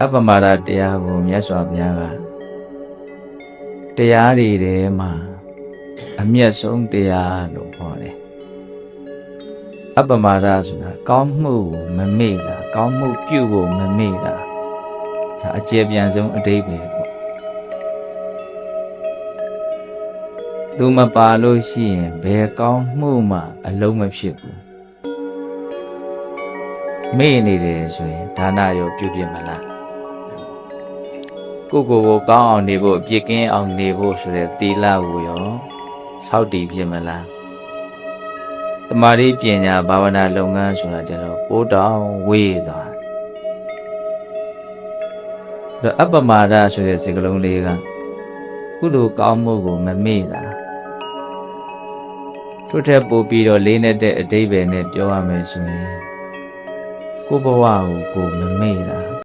အပ္ပမဒတရားကိုမြတ်စွာဘုရားကတရားတွေထဲမှာအမျက်ဆုံးတရားလို့ခေါ်တယ်အပ္ပမဒဆိုတာကောင်းမှုမမေ့တာကောင်းမှုပြုဖို့မမေ့တာဒါအကျေပြန်ဆုံးအဓိပ္ပာယ်ပေါ့သူမပါလို့ရှိရင်ဘယ်ကောင်းမှုမှအလုံးမဖြစ်ဘူးမေ့နေတယ်ဆိုရင်ဒါနရောပြုပြမလားကိုကိုကောင်းအောင်နေဖို့အပြစ်ကင်းအောင်နေဖို့ဆိုတဲ့သီလကိုရောစောင့်တည်ပြမလားတမာတိပညာဘာဝနာလုပ်ငန်းဆိုတာကျတော့ပိုးတောင်ဝေးသွားတယ်အပ္ပမဒဆိုတဲ့စကားလုံးလေးကကုသိုလ်ကောင်းမှုကိုမမေ့တာထို့ထက်ပိုပြီးတော့လေးနဲ့တဲ့အဓိပ္ပာယ်နဲ့ပြောရမယ်ဆိုရင်ကိုယ့်ဘဝကိုမမေ့တာ